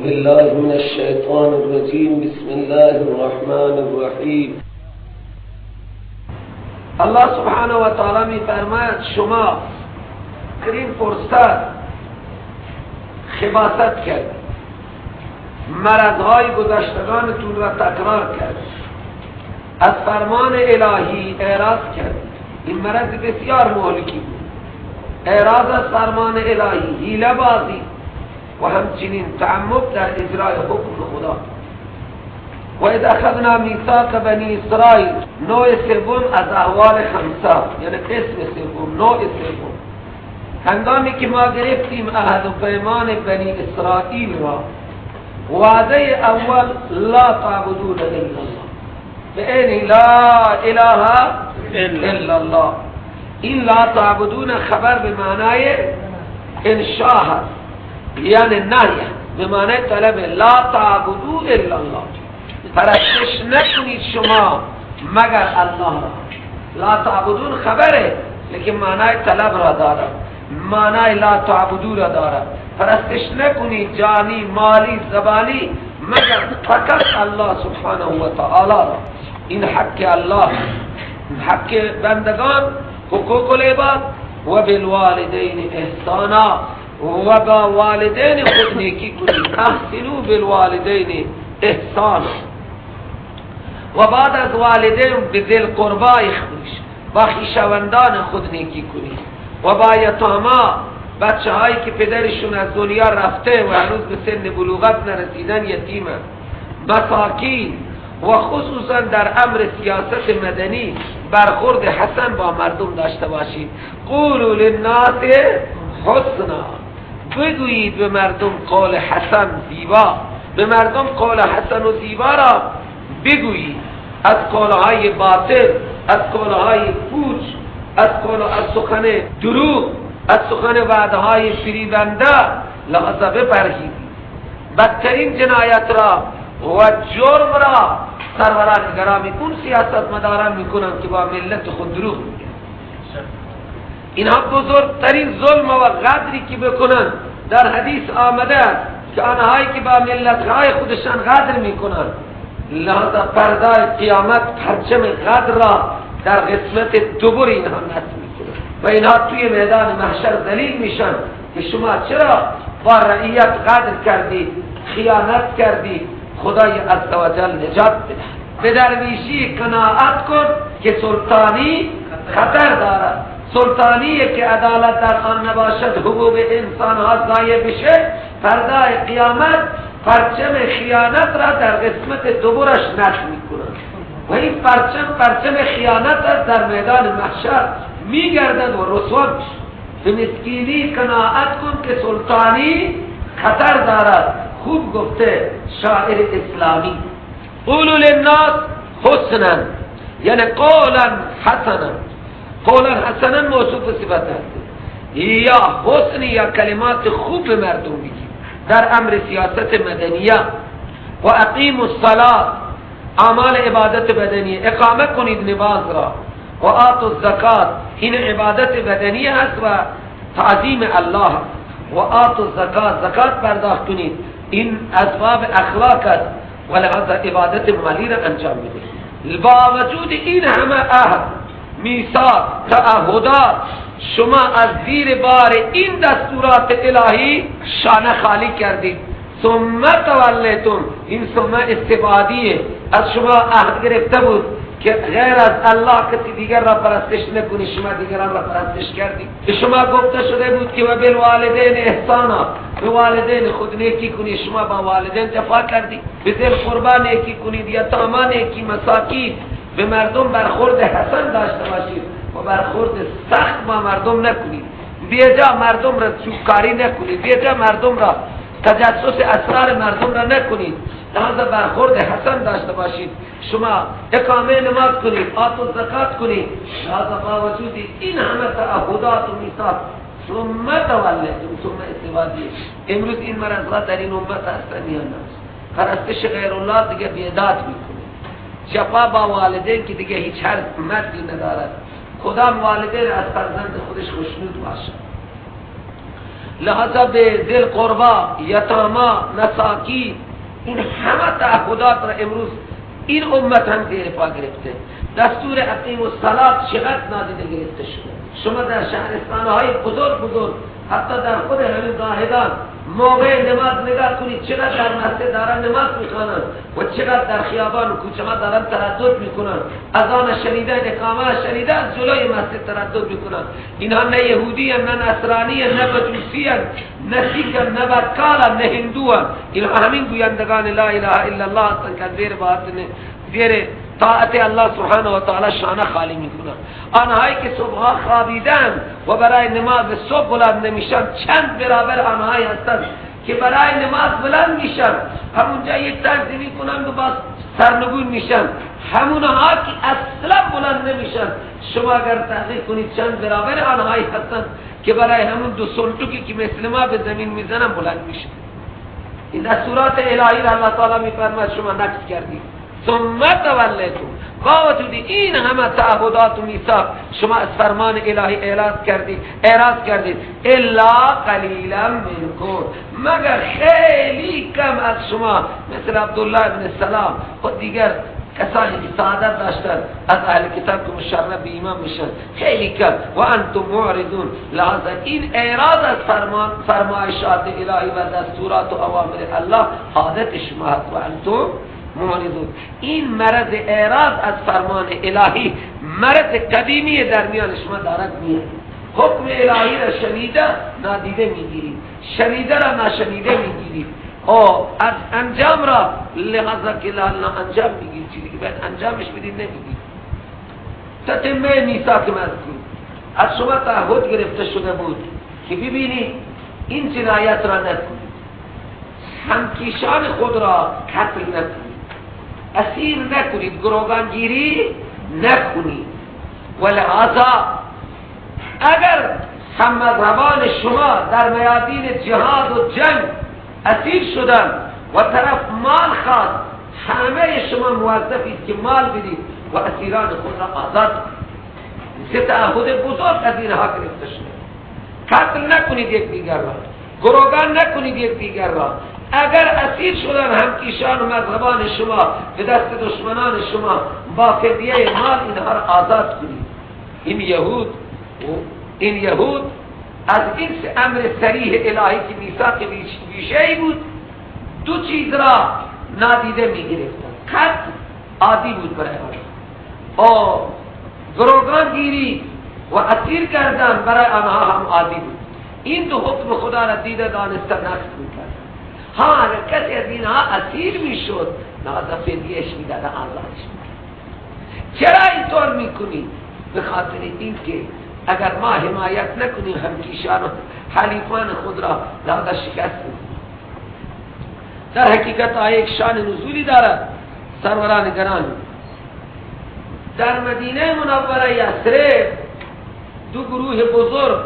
بالله من الشیطان الرجیم. بسم الله الرحمن الرحیم. الله سبحانه و تعالی می فرماید شما در این فرصت خباثت کرد، مرضهای گذشتگانتون را تکرار کرد، از فرمان الهی اعراض کرد. این مرض بسیار مهلکی بود، اعراض از فرمان الهی، حیله بازی و همچنین تعمد در اجرای حکم خدا. و اذ اخذنا میثاق بنی اسرائیل، نوع سوم از احوال خمسه، یعنی قسم سوم، نوع سوم، هنگامی که ما گرفتیم عهد و پیمان بنی اسرائیل را، وعده اول لا تعبدون الا الله، به لا اله الا الله. این لا تعبدون خبر به معنای انشاء هست، یعنی نهی، به معنای طلب. لا تعبدو الا الله، پرستش نکنید شما مگر الله را. لا تعبدون خبره لیکن معنای طلب را دارد، معنای لا تعبدو را دارد. پرستش نکنید جانی، مالی، زبانی مگر فقط الله سبحانه و تعالی را. این حق الله، حق بندگان، حقوق العباد. و بالوالدین احسانا، و با والدین خود نیکی کنید. احسنوا بالوالدین احسانا. و بعد از والدین به ذی القربای خویش، با خویشاوندان خود نیکی کنید. و با یتاما، بچه هایی که پدرشون از دنیا رفته و هنوز به سن بلوغت نرسیدن، یتیمن. مساکین، و خصوصا در امر سیاست مدنی برخورد حسن با مردم داشته باشید. قولوا للناس حسنا، بگویید به مردم قول حسن، زیبا. به مردم قول حسن و زیبا را بگویید، از قولهای باطل، از قولهای پوچ، از سخن دروغ، از سخن وعدهای فریبنده لحظه بپرهیزید. بدترین جنایت را و جرم را سروران گرامی اون سیاست مداران میکنن که با ملت خود دروغ میگن. اینها بزرگترین ظلم و غدری که بکنن در حدیث آمده است که آنهایی که با ملتهای خودشان غدر میکنن، لحظه پردای قیامت پرچم غدر را در قسمت دوبر اینها نصب میکنن و اینها توی میدان محشر ذلیل میشن که شما چرا با رعیت غدر کردی، خیانت کردی. خدای عزوجل نجات بده. به درویشی قناعت کن که سلطانی خطر دارد. سلطانی که عدالت در آن نباشد، حقوق انسان ها ضایع بشه، فردای قیامت پرچم خیانت را در قسمت دوبرش نصب میکنند و این پرچم خیانت است در میدان محشر میگردد و رسوا میشه. به مسکینی قناعت کن که سلطانی خطر دارد. خوب گفته شاعر اسلامی. قولوا للناس حسنا، یعنی قولا حسنا. قولا حسنا موصوف صفت است، یا حسن یا کلمات خوب به مردم بگید در امر سیاست مدنیه. و اقیموا الصلاة، اعمال عبادت بدنی، اقامه کنید نماز را. و آتوا الزکات، این عبادت بدنی است و تعظیم الله. و آتوا الزکات، زکات پرداخت کنید، این اسباب اخلاق است و لحاظ عبادت مالی را انجام بدهید. با وجود این همه عهد، میثاق، تعهدات، شما از زیر بار این دستورات الهی شانه خالی کردید. ثم تولیتم، این ثم استبعادیه، از شما عهد گرفته بود که غیر از الله کسی دیگر را پرستش نکنی، شما دیگران را پرستش کردید. به شما گفته شده بود که و بالوالدین احسانا، به والدین خود نیکی کنید، شما با والدین جفا کردید. به ذی القربی نیکی کنید، یتاما نیکی، مساکین. به مردم برخورد حسن داشته باشید و برخورد سخت با مردم نکنید. بیجا مردم را چوبکاری نکنید، بیجا مردم را تجسس اسرار مردم را نکنید. لحاظا برخورد حسن داشته باشید. شما اقامه نماز کنید، آتوا زکات کنید. لحاظا با وجود این همه تعهدات و میثاق، ثم تولیتم، ثم استبعادیه. امروز این مرضها در این امت هستن یا نه؟ پرستش غیر الله دیگه بیداد میکنه. جفا با والدین که دیگه هیچ حرمتی ندارد. کدام والدین از فرزند خودش خوشنود باشد. لحظه به ذل قربا، یتاما، مساکین، این همه تعهدات را امروز این امت هم زیر پا گرفته. دستور اقیم الصلاة چقدر نادیده گرفته شده. شما در شهرستان‌های بزرگ حتی در خود همین زاهدان موقع نماز نگاه کنید چقدر در مسجد دارن نماز میخوانند و چقدر در خیابان و کوچه ها دارن تردد میکنن، اذان شنیدن، اقامه شنیدن، از جلوی مسجد تردد میکنن. اینها نه یهودی هم، نه نصرانی هم، نه مجوسی هم، نه سیک هم، نه بکال هم، نه هندو هم. اینها همین گویندگان لا اله الا الله هستند که زیر باطن زیر طاعت الله سبحانه و تعالی شانه خالی میکنن. آنهایی که صبحها خوابیدن و برای نماز صبح بلند نمیشن چند برابر آنهایی هستند که برای نماز بلند میشن، همونجا یک تنزی میکنن و باز سرنگون میشن. همونها که اصلا بلند نمیشن، شما اگر تحقیق کنید چند برابر آنهایی هستند که برای همون دو سلطوکی که مثل ما به زمین میزنن بلند میشن. این دستورات الهی را الله تعالی میفرماید شما نقض کردید. ثم تولیتم، با وجود این همه تعهدات و میثاق شما از فرمان الهی اعراض کردید. الا قلیلا منکم، مگر خیلی کم از شما، مثل عبدالله ابن سلام خود دیگر کسانی که سعادت داشتن از اهل کتاب که مشرف به ایمان میشن، خیلی کم. و انتم معرضون، لحظه این اعراض از فرمایشات الهی و دستورات و اوامر الله عادت شما هست. و انتم معرضون، این مرض اعراض از فرمان الهی مرض قدیمی در میان شما دارد میاد. حکم الهی را شنیده نادیده میگیرید، شنیده را ناشنیده میگیرید، از انجام را لحظه که لالا انجام میگیرید، چیزی که باید انجامش بدید نمیگیرید. تتمه میثاق مذکور از شما تعهد گرفته شده بود که ببینید این جنایت را نکنید، همکیشان خود را قتل نکنید، اسیر نکنید، گروگانگیری نکنید. ولهذا اگر هم مذهبان شما در میادین جهاد و جنگ اسیر شدن و طرف مال خواست، همه شما موظفید که مال بدید و اسیران خود را آزاد کنید. تعهد بزرگ از اینها گرفته شده. قتل نکنید یک دیگر را، گروگان نکنید یک دیگر را. اگر اسیر شدن همکیشان و مذهبان شما به دست دشمنان شما، با فدیه مال اینها را آزاد کنید. این یهود از این امر صریح الهی که میثاق بیشه‌ای بود، دو چیز را نادیده میگرفتن. قتل عادی بود برای آنها، گروگان گیری و اسیر کردن برای آنها هم عادی بود. این دو حکم خدا را دیده دانسته نقض میکرد. اگر کسی از اینها اسیر میشد، لحظه فدیهش میداد، آزادش میکرد. چرا اینطور میکنی؟ به خاطر این که اگر ما حمایت نکنیم همکیشان و حلیفان خود را، لحظه شکست میدیم. در حقیقت آیه شان نزولی دارد. سروران گرامی، در مدینه منوره یثرب دو گروه بزرگ،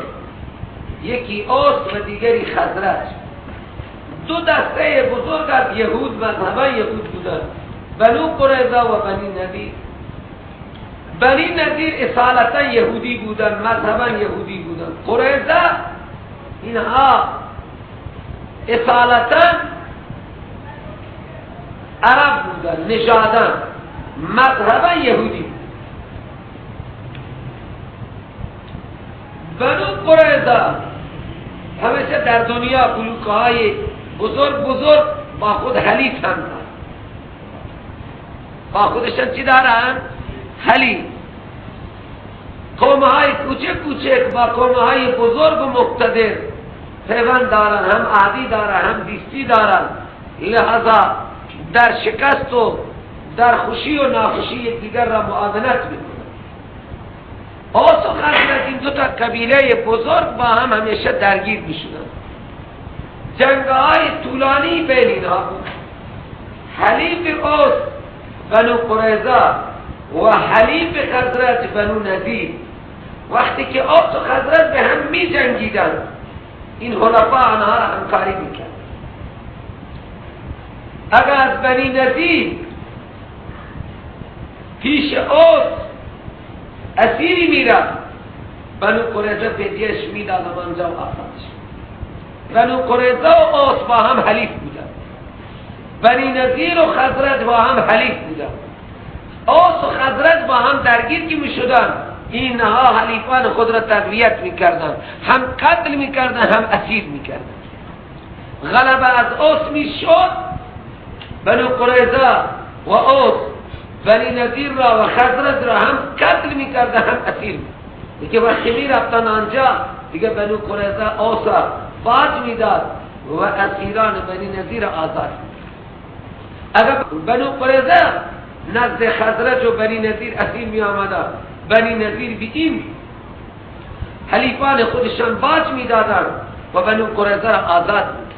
یکی اوس و دیگری خزرج، دو دسته بزرگ از یهود مذهبان یهود بودند، بنو قریظه و بنی نذیر. بنی نذیر اصالتا یهودی بودند، مذهبا یهودی بودند. قریظه اینها اصالتا عرب بودند، نژادن، مذهبا یهودی بودند. بنو قریظه همیشه در دنیا بلوکهای بزرگ با خود حلیف هم دارن. با خودشان چی دارن؟ حلیف. قومهای کوچک با قومهای بزرگ و مقتدر پیوند دارن، هم عادی دارن هم دیستی دارن. لحظه در شکست و در خوشی و ناخوشی یکدیگر را معاونت میکنن. اوس و خزرج این دو تا قبیله بزرگ با هم همیشه درگیر میشدن. جنگ‌های طولانی بین اینها بود. حلیف اوس بنو قریظه و حلیف خزرج بنو نذیر، وقتی که اوس و خزرج به هم می جنگیدن، این حلفا آنها را همکاری میکرد. اگر از بنی نذیر پیش اوس اسیری میرفت، بنو قریظه فدیهش میداد و آنجا آزادش. بنو قریظه و اوس با هم حلیف بودن، بنی نذیر و خزرج با هم حلیف بودن. اوس و خزرج با هم درگیر که میشدن، اینها حلیفان خود را تقویت میکردن، هم قتل میکردن هم اسیر میکردن. غلبه از اوس میشد، بنو قریظه و اوس بنی نذیر را و خزرج را هم قتل میکردن هم اسیر میکردن. دیگه وقتی میرفتن آنجا دیگه بنو قریظه اوس را باج میداد و اسیران بنی نذیر آزاد. اگر بنو قریظه نزد خزرج و بنی نذیر اسیر می آمدن، بنی نذیر به این حلیفان خودشان باج می دادن و بنو قریظه را آزاد بود.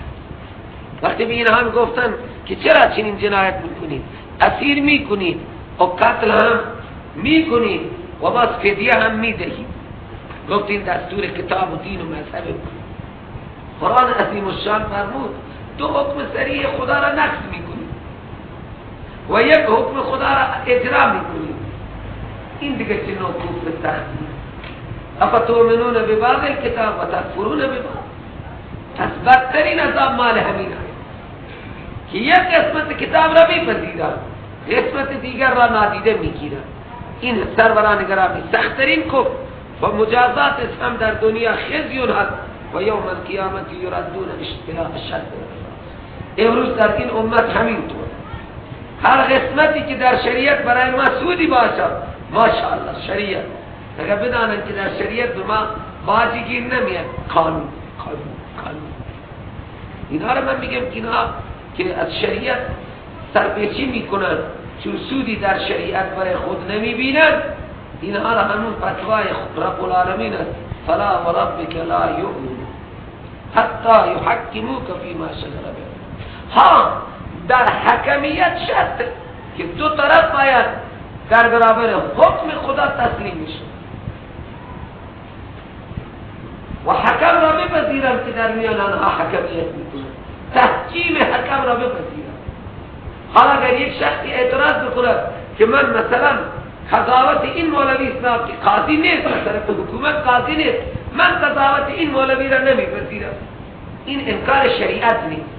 وقتی به اینها می گفتن که چرا چنین جنایت می کنید، اسیر می کنید و قتل هم می کنید و باز فدیه هم می دهید، گفتین دستور کتاب و دین و مذهب قرآن عظیم الشان فرمود دو حکم صریح خدا را نقض می کنید و یک حکم خدا را اجرا می کنید. این دیگه چه نوع کفر سختی؟ افتؤمنون ببعض الکتاب و تکفرون ببعض. پس بدترین عذاب مال همین است که یک قسمت کتاب را میپذیرند، قسمت دیگر را نادیده میگیرند. این سروران گرامی سختترین کفر و مجازاتش هم در دنیا خزیون هست و یوم القیامت یردون الی اشد. امروز در این امت همینطور هر قسمتی که در شریعت برای ما سودی باشد ماشاءالله شریعت، اگر بدانند که در شریعت به ما باجی گیر نمیاد، قانون اینها را من میگم که اینها که از شریعت سرپیچی میکنند چون سودی در شریعت برای خود نمیبینند، اینها را همون فتوای رب العالمین است فلا و ربک لا یؤمنون حتی یحکموک فیما شجر بینهم. ها در حکمیت شرط که دو طرف باید در برابر حکم خدا تسلیم میشه و حکم را بپذیرند که در میان آنها حکمیت میکنند، تحکیم حکم را بپذیرند. حالا اگر یک شخصی اعتراض بکند که من مثلا قضاوت این مولوی اسلام که قاضی نیست، مثلا حکومت قاضی نیست، من قضاوت این مولوی را نمیپذیرم، این انکار شریعت نیست.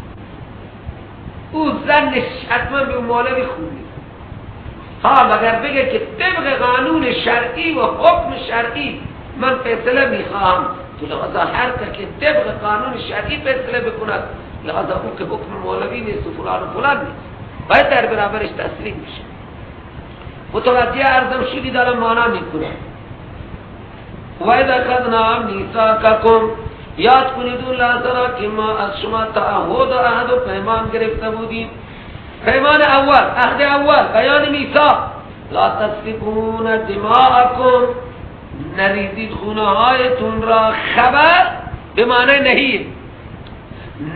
او زنش حتما به مولوی خوب نیست. ها مگر بگه که طبق قانون شرعی و حکم شرعی من فیصله میخواهم، تو لحظه هر که طبق قانون شرعی فیصله بکند، لحظه او که حکم مولوی نیست و فلان و فلان نیست، باید در برابرش تسلیم میشه. متوجه ارزم شدی دارم معنا میکنم. و اذا اخذنا میثاقکم، یاد کنید اون لحظه که ما از شما تعهد و عهد و پیمان گرفته بودیم. پیمان اول، عهد اول، بیان میثاق، لا تسفکون دماءکم، نریزید خونه هایتون را. خبر به معنی نهی،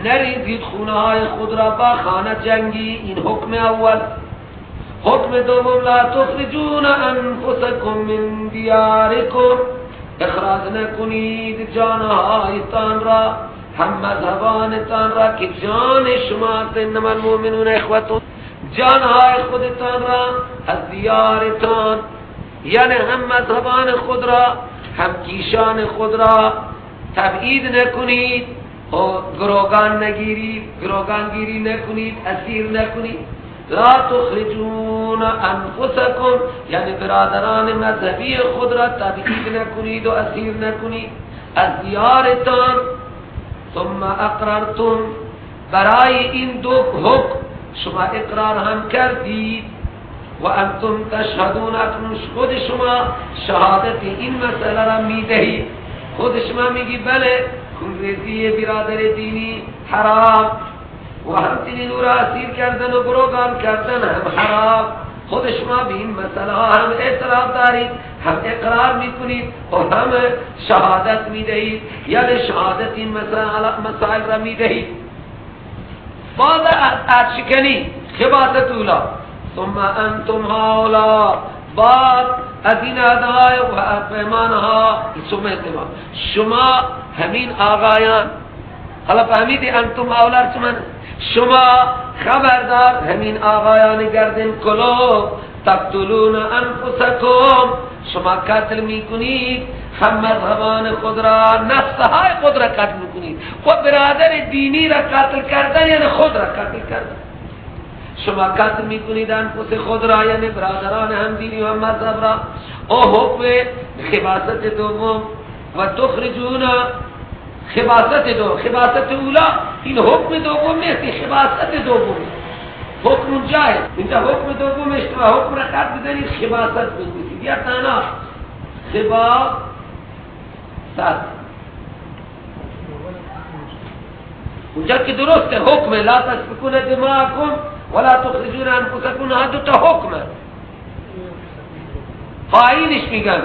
نریزید خونه های خود را با خانه جنگی، این حکم اول. حکم دوم، لا تخرجون انفسکم من دیارکم، اخراج نکنید جانهایتان را، هم مذهبانتان را که جان شما انما المؤمنون اخوتون، جانهای خودتان را از دیارتان، یعنی هم مذهبان خود را هم کیشان خود را تبعید نکنید و گروگان نگیرید، گروگان گیری نکنید، اسیر نکنید. لا تخرجون انفسکم، یعنی برادران مذهبی خود را تبعید نکنید و اسیر نکنید از دیارتان. ثم اقررتم، برای این دو حکم شما اقرار هم کردید و انتم تشهدون، اکنون خود شما شهادت این مسئله را میدهید. خود شما میگی بله خونریزی برادر دینی حرام و همچنین او را اسیر کردن و گروگان کردن هم حرام. خود شما به این مسئله ها هم اعتراف دارید، هم اقرار میکنید و هم شهادت میدهید، یعنی شهادت این مسائل را میدهید. باز از شکنی خباست اولا، ثم انتم هاولا، بعد از این عهدهای و پیمانها، شما همین آقایان، حالا فهمیدی انتم هاولا چه من؟ شما خبردار همین آقایان گردن کلو، تقتلون انفسکم، شما قتل میکنید هم مذهبان خود را، نفسهای خود را قتل میکنید. خود برادر دینی را قتل کردن یعنی خود را قتل کردن. شما قتل میکنید انفس خود را یعنی برادران هم دینی و هم مذهب را. او حکم خباثت دوم و تخرجون خباثت اولا، این حکم دوم نیست، این خباثت دوم. حکم جایز، اینجا حکم دوم اشتباه، حکم را قطع بزنید خباثت بزنید یا تانا خباثت. اونجا که درسته حکم لا تسفکون دماءکم ولا تخرجون انفسکم، ها دو تا حکمه. فاعلش میگن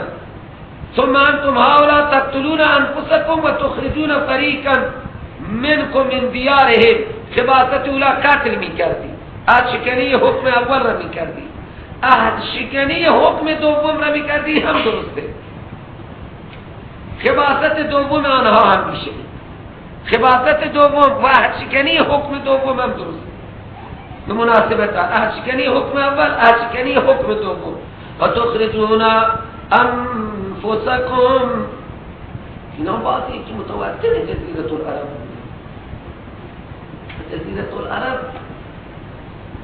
ثم انتم هؤلاء تقتلون انفسکم و تخرجون فریقا منکم من دیارهم. خباثت اولا قتل میکردی، عهد شکنی حکم اول را میکردی، عهد شکنی حکم دوم را میکردی، هم درسته. خباثت دوم آنها هم میشه، خباثت دوم و عهد شکنی حکم دوم هم درسته. به مناسبت عهد شکنی حکم اول، عهد شکنی حکم دوم. و تخرجون انفسکم، اینا بازی که متواتر جزیرة العرب. جزیرة العرب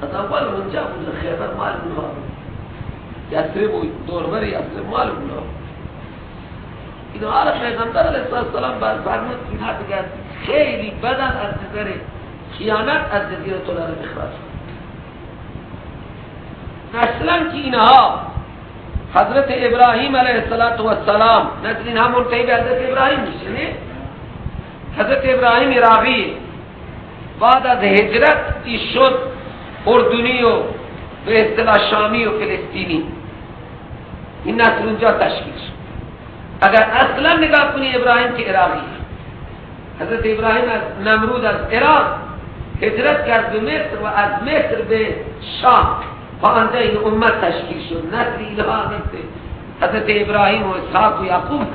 از اول اونجا بود، خیبر مال اونها، یثرب و دوربر یثرب مال اونها. اینا حالا پیغمبر علیه السلام فرمود اینها دیگر خیلی بدن از نظر خیانت از جزیرة العرب اخراج. اصلا که اینها حضرت ابراهیم علیه السلام نزل اینها منتهی به حضرت ابراهیم میشه نه؟ حضرت ابراهیم عراقی بعد از هجرت شد اردنی و به اصطلاح شامی و فلسطینی. این نسل اونجا تشکیل شد. اگر اصلا نگاه کنی ابراهیم که عراقی، حضرت ابراهیم از نمرود از عراق هجرت کرد به مصر و از مصر به شام و آنجا این امت تشکیل شد. نسل اینها حضرت ابراهیم و اسحاق و یعقوب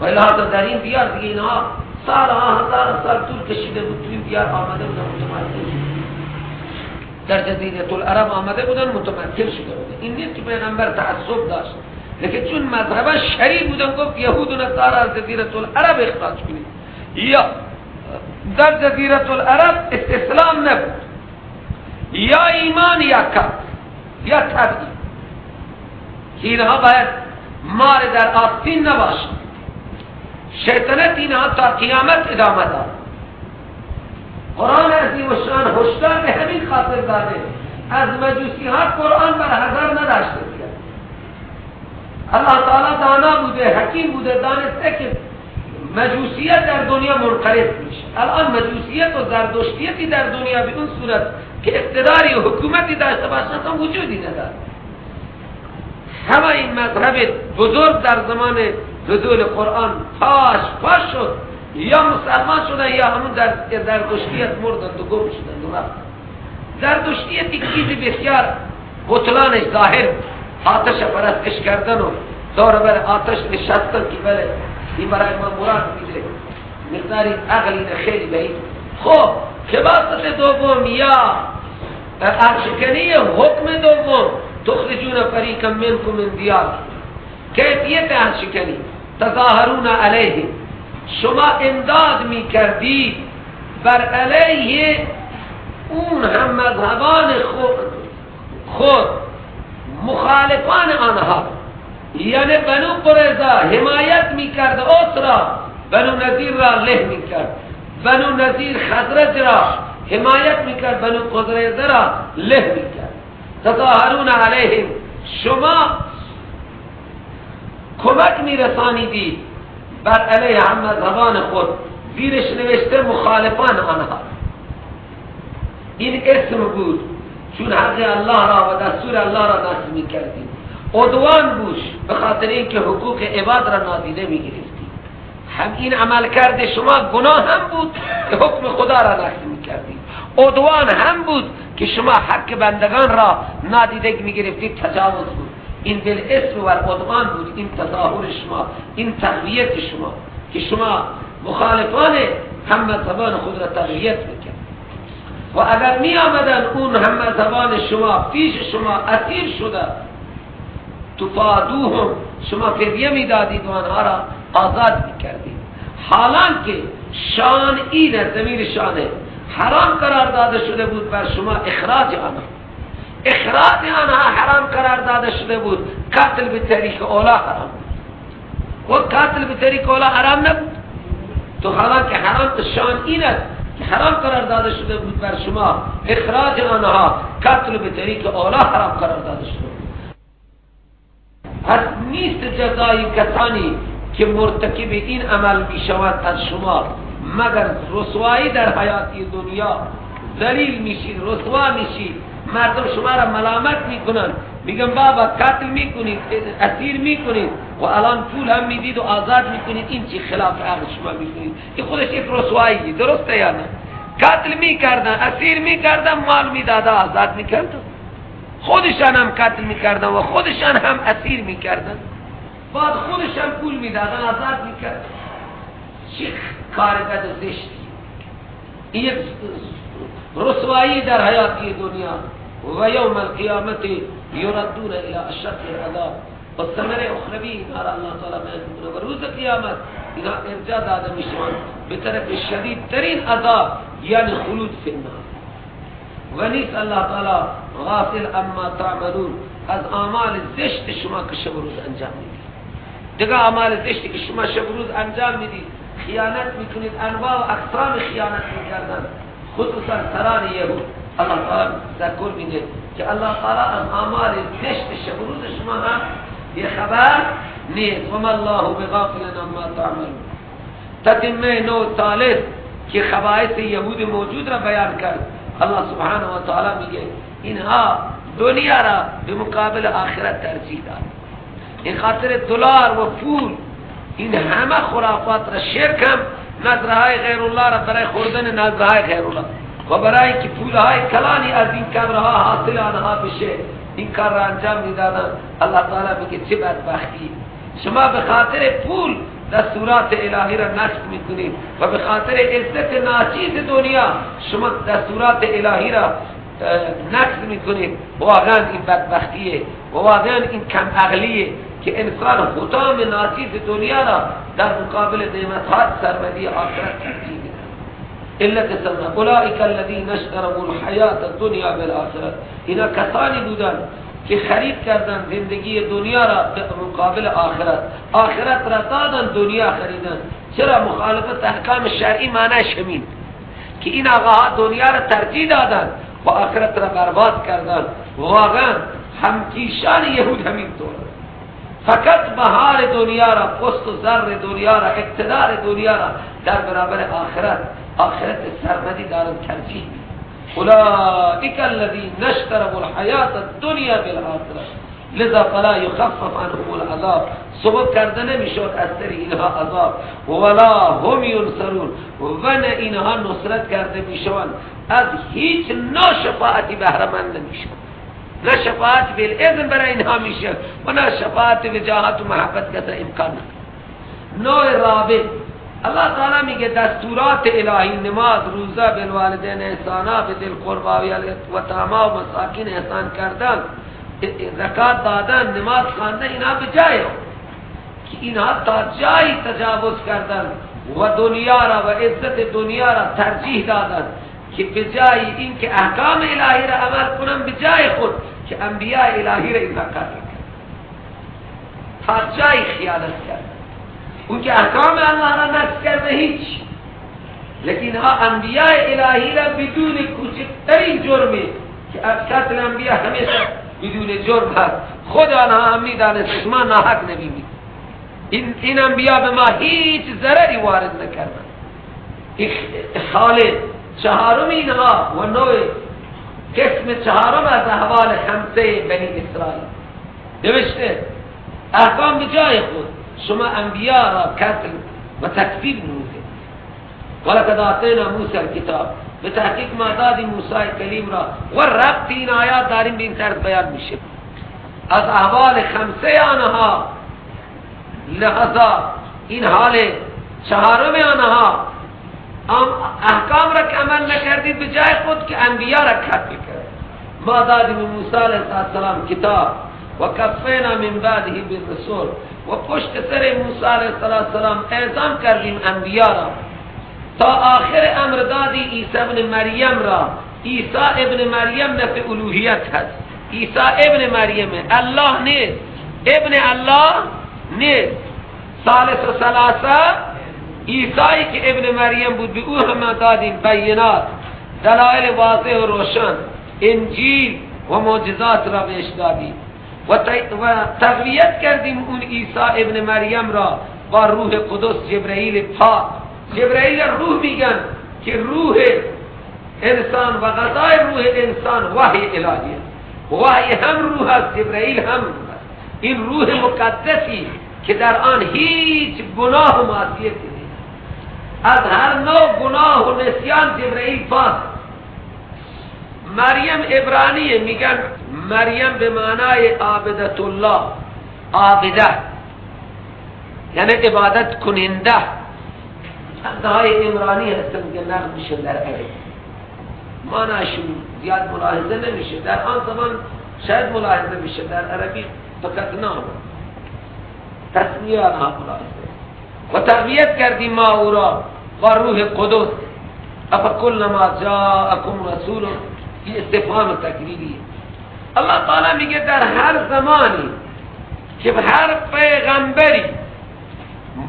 و الهاتا در این دیار دیگه اینها سالها هزار سال طول کشیده بود. تو این دیار آمده بودن متمثل در جزیره العرب آمده بودن متمثل شده بودن. این نیست که پیغمبر تعصب داشت، لیکن چون مذهبا شریع بودن گفت یهود و نصارا از جزیره العرب اخراج کنید. یا در جزیره العرب استسلام نبود، یا ایمان یا کفر یا تبعید. اینها باید مار در آستین نباشد. شیطنت اینها تا قیامت ادامه دارد. قرآن عظیم و شان هشدار به همین خاطر داده از مجوسی ها قرآن بر حذر نداشته بیاد. الله تعالی دانا بوده، حکیم بوده، دانسته که مجوسیت در دنیا منقرض میشه. الان مجوسیت و زردشتیتی در دنیا به اون صورت که اقتداری و حکومتی داشته باشند هم وجودی ندارد. همه این مذهب بزرگ در زمان نزول قرآن پاش شد، یا مسلمان شدن یا همون در زردشتیت مردند و گم شدند و رفتند. زردشتیت یک چیز بسیار بطلانش ظاهر، آتش پرستش کردن و دور بر آتش نشستن که بله این برای ما مراد میده مقداری عقلی خیلی بعید. خب خباثت دوم یا عرشکنی حکم دوم تخرجون فریقا منکم من دیار. کیفیت عرشکنی تظاهرون علیه، شما امداد می کردید بر علیه اون هم مذهبان خود مخالفان آنها، یعنی بنو قریظه حمایت می کرد اسرا، بنو نذیر را له می کرد، بنو نذیر خزرج را حمایت می کرد، بنو قریظه را له می کرد. تظاهرون علیهم، شما کمک می رسانیدید بر علیه هم مذهبان خود، زیرش نوشته مخالفان آنها. این اسم بود چون حق الله را و دستور الله را نقض می کردید. عدوان بود به خاطر اینکه حقوق عباد را نادیده می گرفتید. هم این عمل کرده شما گناه هم بود که حکم خدا را نقض می کردید. عدوان هم بود که شما حق بندگان را نادیده می گرفتید، تجاوز بود. این بالاسم و عدوان بود، این تظاهر شما، این تقویت شما که شما مخالفان هم مذهبان خود را تقویت میکرد. و اگر می آمدن اون هم مذهبان شما پیش شما اسیر شده، تفادوهم، شما فدیه میدادید و آنها را آزاد میکردید. حالان که شان اینه، ضمیر شانه حرام قرار داده شده بود بر شما اخراج آنها حرام قرار داده شده بود. قتل به طریق اولا حرام بود و قتل به طریق اولا حرام نبود. تو حالان که حرام شان اینه که حرام قرار داده شده بود بر شما اخراج آنها، قتل به طریق اولا حرام قرار داده شده بود. پس نیست جزای کسانی که مرتکب این عمل میشوند از شما مگر رسوایی در حیاتی دنیا. ذلیل میشید، رسوا میشید، مردم شما را ملامت میکنن، میگن بابا قتل میکنید، اسیر میکنید و الان پول هم میدید و آزاد میکنید. این چی خلاف عقل شما میکنید؟ این خودش یک رسوایی، درسته یا نه؟ قتل میکردن، اسیر میکردن، مال میداده، آزاد میکردن، خودشان هم قتل میکردن و خودشان هم اسیر میکردن، بعد خودشان پول میدادن، آزاد میکردن. چه کار بد و زشتی! این یک رسوایی در حیاتی دنیا. و یوم القیامت یردون الی اشد العذاب. و ثمره اخروی اینها را الله تعالی بیان میکنه. و روز قیامت اینها ارجاع داده میشوند به طرف شدیدترین عذاب، یعنی خلود فی النار. و نیست الله تعالی غافل اما تعملون، از اعمال زشت شما که شب و روز انجام میدید. دیگه اعمال زشتی که شما شب و روز انجام میدید، خیانت میکنید، انواع و اقسام خیانت میکردن، خصوصا سران یهود. الله تعالی ذکر میده که الله تعالی از اعمال زشت شب و روز شما هم یه خبر نیست. و ما الله بغافل عما تعملون. تتمه نوع ثالث که خبائث یهود موجود را بیان کرد. الله سبحانه و تعالی میگه اینها دنیا را به مقابل آخرت ترجیح داد. این خاطر دلار و پول، این همه خرافات را، شرک هم نظرهای غیر الله را برای خوردن نظرهای غیر الله و برای که پولهای کلانی از این کارها حاصل آنها بشه این کار را انجام میدادن. الله تعالی میگه چه بدبختی! شما به خاطر پول دستورات الهی را نقض میکنید و به خاطر عزت ناچیز دنیا شما دستورات الهی را نقض میکنید. واقعا این بدبختیه و واقعا این کم عقلیه که انسان حطام ناچیز دنیا را در مقابل نعمتهای سرمدی آخرت ترجیح میده. علت سنه اولئک الذین اشتروا الحیات الدنیا بالآخرة. اینا کسانی بودن که خرید کردن زندگی دنیا را به مقابل آخرت، آخرت را دادن، دنیا خریدن. چرا؟ مخالفت احکام شرعی معنیش همین که این آقاها دنیا را ترجیح دادن و آخرت را برباد کردن. واقعا همکیشان یهود همین طور، فقط بهار دنیا را، پست و زر دنیا را، اقتدار دنیا را در برابر آخرت سرمدی دارن ترجیح. اولئک الذین اشتروا الحیات الدنیا بالآخرة لذا فلا یخفف عنهم العذاب. سبب کرده نمیشد از سر اینها عذاب، ولا هم ینصرون، و نه اینها نصرت کرده میشوند، از هیچ نوع شفاعتی بهره مند نمیشوند. نه شفاعت بالاذن برای اینها میشه و نه شفاعت وجاهت و محبت کسا امکان نداره. نوع رابط الله تعالی میگه دستورات الهی، نماز، روزه، بالوالدین احسانا، بذی القربی و تاما و مساکین احسان کردن، زکات دادن، نماز خواندن، اینا به جای که اینها تا جایی تجاوز کردن و دنیا را و عزت دنیا را ترجیح دادن که به جای این که احکام الهی را عمل کنن، به جای خود که انبیاء الهی را انکار کردن، تا جای خیانت کردن. اون که احکام الله را نقض کرده هیچ، لیکن ها انبیاء الهی را بدون کوچکترین جرمی که قتل انبیاء همیشه بدون جرم هست، خود آنها هم میدانست ما ناحق نبیمید. این انبیاء به ما هیچ ضرری وارد نکردن. حال چهارم اینها و نوع قسم چهارم از احوال خمسه بنی اسرائیل نوشته احکام به جای خود، شما انبیاء را قتل و تکذیب نمودید. ولقد آتینا موسی الکتاب، به تحقیق ما دادیم موسی کلیم را. و ربط این آیات داریم به این طرز بیان میشه از احوال خمسه آنها. لحظا این حال چهارم آنها، احکام را که عمل نکردید به جای خود که انبیاء را قتل کرد. ما دادیم موسی علیه السلام کتاب و کفینا من بعده بالرسول و پشت سر موسی علیه السلام اعزام کردیم انبیا را تا آخر امر دادی عیسی ابن مریم را. عیسی ابن مریم نفی الوهیت هست. عیسی ابن مریم الله نیست، ابن الله نیست. ثالث و ثلاثه عیسی که ابن مریم بود به او هم دادیم بینات، دلائل واضح و روشن، انجیل و معجزات را بهش دادیم و تقویت کردیم اون عیسی ابن مریم را با روح قدس جبرئیل پاک. جبرئیل روح میگن که روح انسان و غذای روح انسان وحی الهی است. وحی هم روح است، جبرئیل هم روح است. این روح مقدسی که در آن هیچ گناه و معصیتی نیست. از هر نوع گناه و نسیان جبرئیل پاک. مریم عبرانیه، میگن مریم به معنای عابدت الله، عابده یعنی عبادت کننده. های عمرانی هستن که نقل میشه در عربی، معناشون زیاد ملاحظه نمیشه. در آن زمان شاید ملاحظه میشه، در عربی فقط نام تسمیه آنها ملاحظه. و تقویت کردیم ما او را با روح قدس. افکلما جاءکم رسول، این استفهام تکریریه. الله تعالی میگه در هر زمانی که هر پیغمبری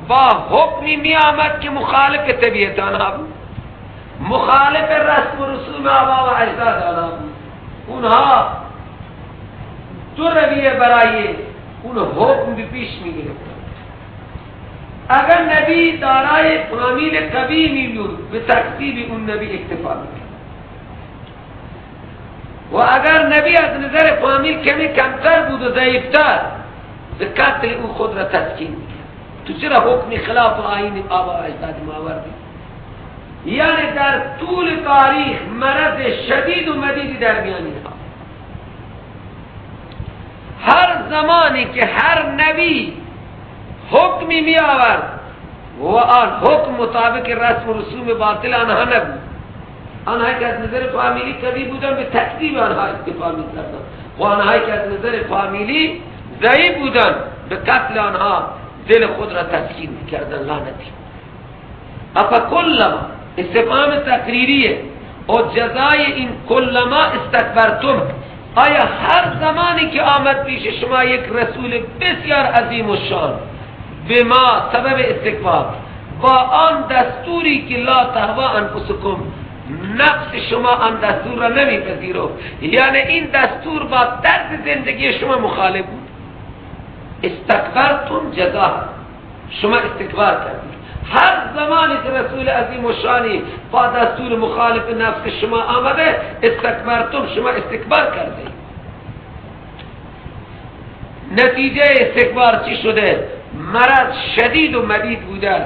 با حکمی می آمد که مخالف طبیعت آنها بود، مخالف رسم و رسوم آبا و اجداد آنها بود، اونها دو رویه برای اون حکم به پیش می گرفتن. اگر نبی دارای فامیل قوی می بود به تکذیب اون نبی اکتفا می، و اگر نبی از نظر فامیل کمی کمتر بود و ضعیفتر به قتل او خود را تسکین می. تو چرا حکم خلاف آیین آبا و اجداد ما آوردی؟ یعنی در طول تاریخ مرض شدید و مدیدی در میان اینها. هر زمانی که هر نبی حکمی می آورد و آن حکم مطابق رسم و رسوم باطل آنها نبود، آنهایی که از نظر فامیلی قوی بودن به تکذیب آنها اکتفا می کردن و آنهایی که از نظر فامیلی ضعیف بودن به قتل آنها دل خود را تسکین میکردن. لعنتی. افکلما استفهام تقریریه و جزای این کلما استکبرتم، آیا هر زمانی که آمد پیش شما یک رسول بسیار عظیم و شان به ما سبب استکبار با آن دستوری که لا تهوا انفسکم، نفس شما آن دستور را نمیپذیرو، یعنی این دستور با طرز زندگی شما مخالف بود، استکبرتم جزا، شما استکبار کردید. هر زمانی که رسول عظیم و شانی با دستور مخالف نفس شما آمده استکبرتم، شما استکبار کردید. نتیجه استکبار چی شده؟ مرض شدید و مدید بوده،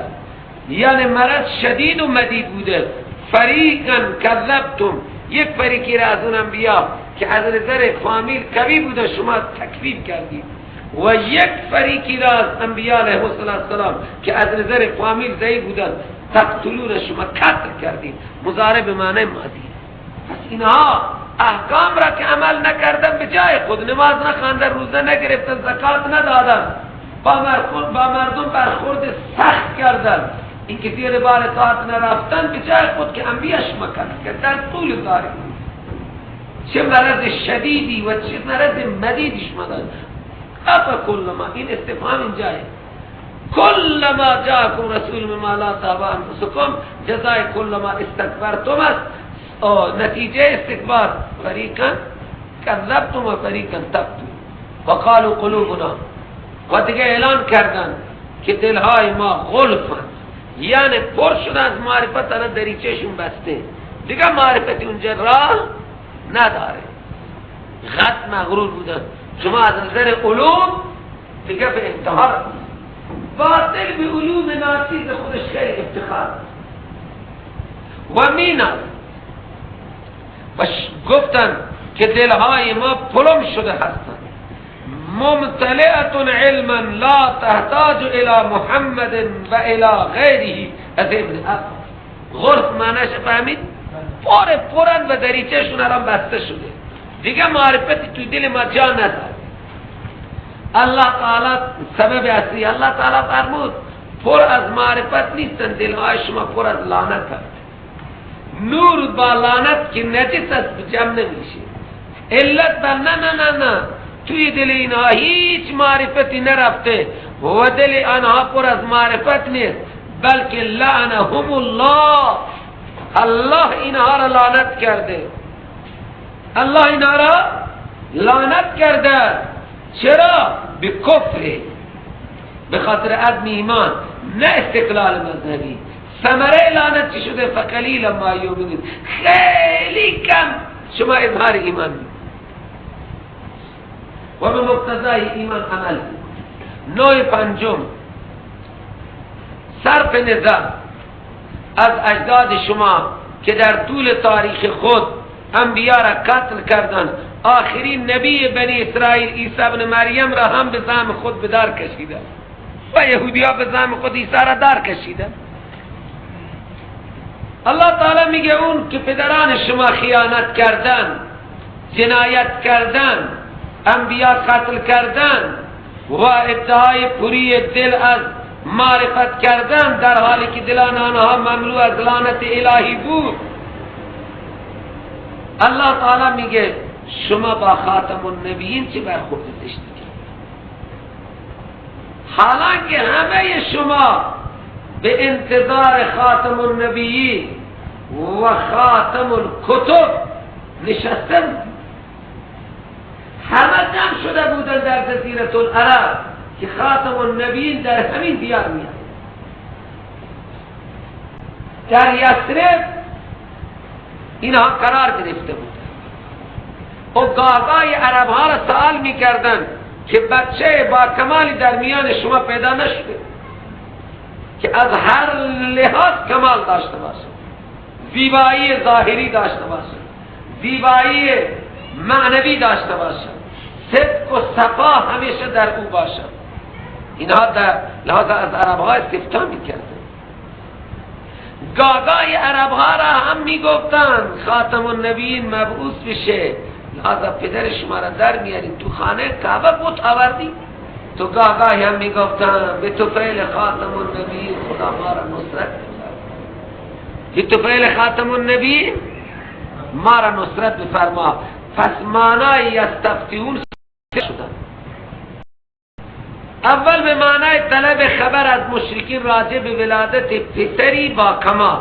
یعنی مرض شدید و مدید بوده. فریقا کذبتم، یک فریقی را از اون انبیا که از نظر فامیل قوی بوده شما تکذیب کردید، و یک فریقی را از انبیاء علیه السلام که از نظر فامیل ضعیف بودن تقتلون، شما قتل کردید. مضارع به معنی ماضی. پس اینها احکام را که عمل نکردن، به جای خود نماز نخواندن، روزه نگرفتن، زکات ندادن، با مردم برخورد سخت کردن، این که زیر بار اطاعت نرفتن، به جای خود که انبیاء شما کردن در طول تاریخ چه مرض شدیدی و چه مرض مدیدی شما دارن. افکلما، این استفهام اینجاست. کلما جاءکم رسول مما لا تهوا انفسکم، جزای کلما استکبرتم است. نتیجه استکبار فریقا کذبتم و فریقا تبتم و قالوا قلوبنا، و دیگه اعلان کردن که دلهای ما غلفند، یعنی پر شده از معرفت، الان دریچهشون بسته، دیگه معرفتی اونجا راه نداره. غط مغرور بودن. شما از نظر علوم دیگه به انتحار باطل به علوم ناچیز خودش خیلی افتخار و میناد و گفتن که دلهای ما پلم شده هستند، ممتلئة علما لا تحتاج الى محمد و الى غیره از ابن عباس. غرف معنیش فهمید؟ پرن و دریچهشون الان بسته شده، دیگه معرفتی تو دل ما جا نداره. الله تعالی سبب اصلی الله تعالی فرمود پر از معرفت نیستن دلهای شما پر از لعنت هست. نور با لعنت که نجس است جمع نمیشه. علت بر نه توی دل اینها هیچ معرفتی نرفته و دل آنها پر از معرفت نیست، بلکه لعنهم الله، الله اینها را لعنت کرده. الله اینها را لعنت کرده. چرا؟ به کفر، به خاطر عدم ایمان، نه استقلال مذهبی. ثمره لعنت چی شده؟ فقلیلا ما یؤمنون، خیلی کم شما اظهار ایمان و به مقتضای ایمان عمل. نوع پنجم، صرف نظر از اجداد شما که در طول تاریخ خود انبیاء را قتل کردند، آخرین نبی بنی اسرائیل عیسی ابن مریم را هم به زعم خود به دار کشیدند و یهودی ها به زعم خود عیسی را دار کشیدند. الله تعالی میگه اون که پدران شما خیانت کردن، جنایت کردن، انبیاء قتل کردن و ادعای پوری دل از معرفت کردن، در حالی که دلان آنها مملو از لعنت الهی بود، الله تعالی میگه شما با خاتم النبیین چه برخورد زشتی کرد؟ حالانکه همه شما به انتظار خاتم النبیین و خاتم الکتب نشستن، همه جمع شده بودن در جزیره العرب که خاتم النبیین در همین دیار میاد. در یثرب اینها قرار گرفته بود و گاهگاهی عرب ها را سوال میکردن که بچه با کمالی در میان شما پیدا نشده که از هر لحاظ کمال داشته باشه، زیبایی ظاهری داشته باشه، زیبایی معنوی داشته باشه، صدق و صفا همیشه در او باشه. اینها در لحاظ از عرب ها استفتاء میکردن. گاهگاهی عرب ها را هم میگفتن خاتم النبیین مبعوث بشه، لحاظا پدر شما را در میاریم تو خانه کعبه بت آوردی. تو گاهگاهی هم میگفتن به طفیل خاتم النبیین خدا ما را نصرت بفرما، به طفیل خاتم النبیین ما را نصرت بفرما. پس معنای یستفتیون شدن. اول به معنای طلب خبر از مشرکین راجع به ولادت پسری با کمال،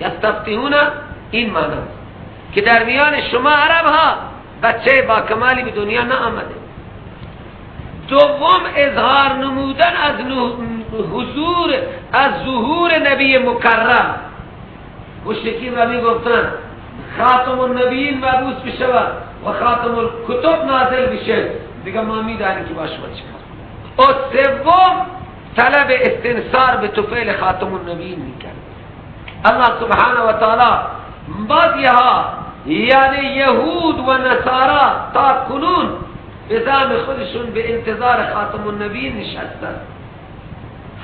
یستفتیون این معنی که در میان شما عرب ها بچه با کمالی به دنیا نه آمده. دوم اظهار نمودن از ظهور نبی مکرم. مشرکین را می گفتن خاتم النبیین مبعوث بشود و خاتم الکتب نازل بشه، دیگه ما می دانیم که با شما چیکار. و سوم طلب استنصار به طفیل خاتم النبیین میکرد. الله سبحانه و تعالی بعضیها یعنی یهود و نصارا تا کنون به زعم خودشون به انتظار خاتم النبیین نشستن.